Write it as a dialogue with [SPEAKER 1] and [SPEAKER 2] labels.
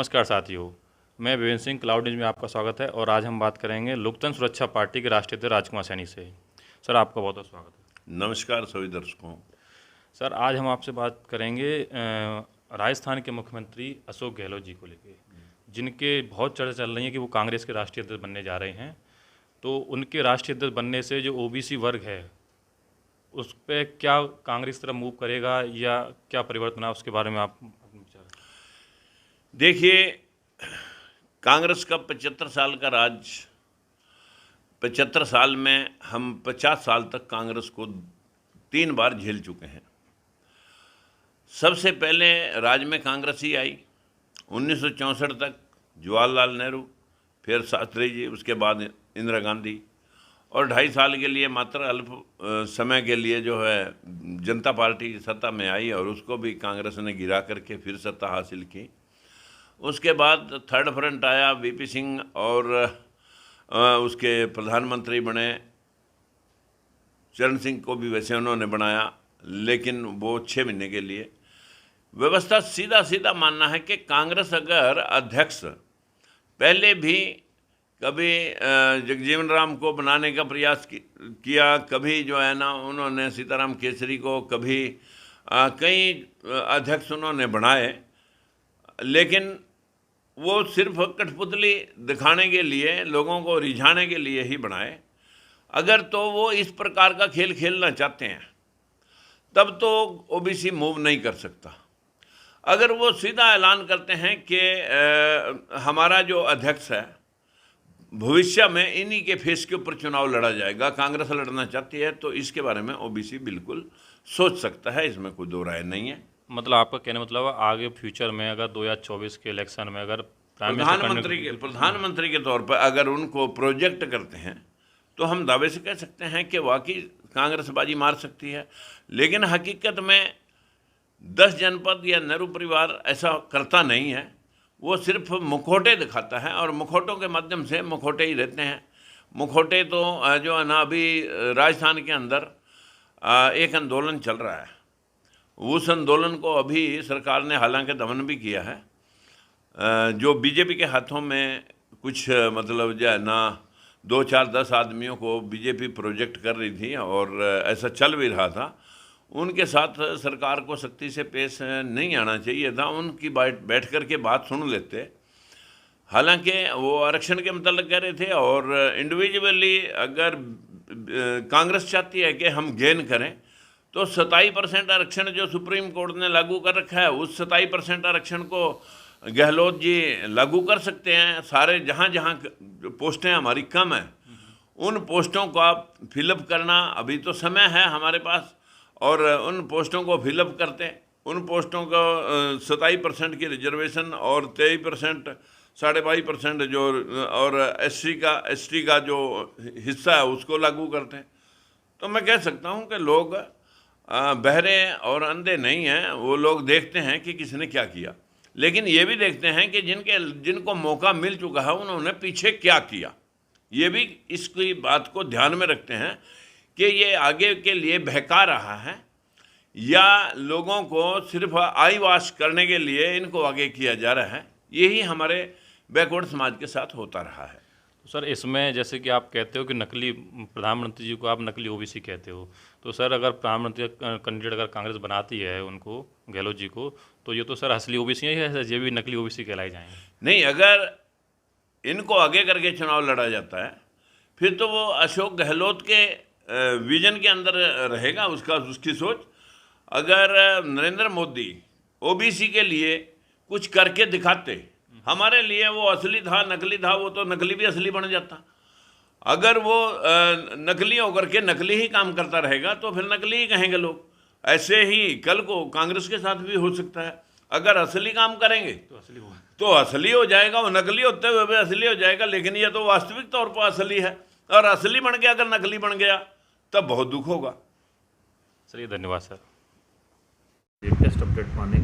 [SPEAKER 1] नमस्कार साथियों, मैं विवेक सिंह क्लाउड न्यूज में आपका स्वागत है। और आज हम बात करेंगे लोकतंत्र सुरक्षा पार्टी के राष्ट्रीय अध्यक्ष राजकुमार सैनी से। सर, आपका बहुत बहुत स्वागत है।
[SPEAKER 2] नमस्कार सभी दर्शकों।
[SPEAKER 1] सर, आज हम आपसे बात करेंगे राजस्थान के मुख्यमंत्री अशोक गहलोत जी को लेके, जिनके बहुत चर्चा चल रही है कि वो कांग्रेस के राष्ट्रीय अध्यक्ष बनने जा रहे हैं। तो उनके राष्ट्रीय अध्यक्ष बनने से जो ओबीसी वर्ग है उस पर क्या कांग्रेस तरफ मूव करेगा या क्या परिवर्तन है, उसके बारे में आप अपने विचार।
[SPEAKER 2] देखिए, कांग्रेस का 75 साल का राज, 75 साल में हम 50 साल तक कांग्रेस को 3 बार झेल चुके हैं। सबसे पहले राज में कांग्रेस ही आई 1964 तक, जवाहरलाल नेहरू, फिर शास्त्री जी, उसके बाद इंदिरा गांधी, और 2.5 साल के लिए मात्र अल्प समय के लिए जो है जनता पार्टी सत्ता में आई और उसको भी कांग्रेस ने गिरा करके फिर सत्ता हासिल की। उसके बाद थर्ड फ्रंट आया, वीपी सिंह, और उसके प्रधानमंत्री बने चरण सिंह को भी वैसे उन्होंने बनाया, लेकिन वो 6 महीने के लिए। व्यवस्था सीधा मानना है कि कांग्रेस अगर अध्यक्ष पहले भी कभी जगजीवन राम को बनाने का प्रयास किया, कभी जो है ना उन्होंने सीताराम केसरी को, कभी कई अध्यक्ष उन्होंने बनाए, लेकिन वो सिर्फ कठपुतली दिखाने के लिए, लोगों को रिझाने के लिए ही बनाए। अगर तो वो इस प्रकार का खेल खेलना चाहते हैं तब तो ओबीसी मूव नहीं कर सकता। अगर वो सीधा ऐलान करते हैं कि हमारा जो अध्यक्ष है भविष्य में इन्हीं के फेस के ऊपर चुनाव लड़ा जाएगा, कांग्रेस लड़ना चाहती है, तो इसके बारे में ओबीसी बिल्कुल सोच सकता है, इसमें कोई दो राय नहीं है।
[SPEAKER 1] मतलब आपका कहने मतलब आगे फ्यूचर में अगर 2024 के इलेक्शन में अगर
[SPEAKER 2] प्रधानमंत्री के तौर पर अगर उनको प्रोजेक्ट करते हैं तो हम दावे से कह सकते हैं कि वाकई कांग्रेस बाजी मार सकती है। लेकिन हकीकत में 10 जनपद या नेहरू परिवार ऐसा करता नहीं है, वो सिर्फ मुखौटे दिखाता है और मुखौटों के माध्यम से मुखौटे ही रहते हैं। मुखौटे तो जो है ना, अभी राजस्थान के अंदर एक आंदोलन चल रहा है, उस आंदोलन को अभी सरकार ने हालांकि दमन भी किया है। जो बीजेपी के हाथों में कुछ मतलब जो है ना 2, 4, 10 आदमियों को बीजेपी प्रोजेक्ट कर रही थी और ऐसा चल भी रहा था, उनके साथ सरकार को सख्ती से पेश नहीं आना चाहिए था। उनकी बैठ कर के बात सुन लेते। हालांकि वो आरक्षण के मतलब कह रहे थे और इंडिविजुअली अगर कांग्रेस चाहती है कि हम गेन करें तो 27% आरक्षण जो सुप्रीम कोर्ट ने लागू कर रखा है, उस 27% आरक्षण को गहलोत जी लागू कर सकते हैं। सारे जहाँ पोस्टें हमारी कम हैं उन पोस्टों को आप फिलअप करना, अभी तो समय है हमारे पास, और उन पोस्टों को फिलअप करते, उन पोस्टों को 27% की रिजर्वेशन और 23%, 22.5% जो और एसटी का जो हिस्सा है उसको लागू करते हैं। तो मैं कह सकता हूँ कि लोग बहरे और अंधे नहीं हैं, वो लोग देखते हैं कि किसने क्या किया, लेकिन ये भी देखते हैं कि जिनको मौका मिल चुका है उन्होंने पीछे क्या किया। ये भी इसकी बात को ध्यान में रखते हैं कि ये आगे के लिए बहका रहा है या लोगों को सिर्फ आई वॉश करने के लिए इनको आगे किया जा रहा है। यही हमारे बैकवर्ड समाज के साथ होता रहा है।
[SPEAKER 1] तो सर, इसमें जैसे कि आप कहते हो कि नकली प्रधानमंत्री जी को आप नकली ओबीसी कहते हो, तो सर अगर प्रधानमंत्री कैंडिडेट अगर कांग्रेस बनाती है उनको, गहलोत जी को, तो ये तो सर असली ओबीसी है, ये भी नकली ओबीसी कहलाए जाएंगे?
[SPEAKER 2] नहीं, अगर इनको आगे करके चुनाव लड़ा जाता है फिर तो वो अशोक गहलोत के विजन के अंदर रहेगा, उसकी सोच। अगर नरेंद्र मोदी ओबीसी के लिए कुछ करके दिखाते, हमारे लिए वो असली था नकली था, वो तो नकली भी असली बन जाता। अगर वो नकली होकर के नकली ही काम करता रहेगा तो फिर नकली ही कहेंगे लोग। ऐसे ही कल को कांग्रेस के साथ भी हो सकता है, अगर असली काम करेंगे तो असली हो जाएगा, वो नकली होते हुए भी असली हो जाएगा। लेकिन ये तो वास्तविक तौर पर असली है, और असली बन गया अगर नकली बन गया तब बहुत दुख होगा।
[SPEAKER 1] चलिए, धन्यवाद सर।
[SPEAKER 3] लेटेस्ट अपडेट पाने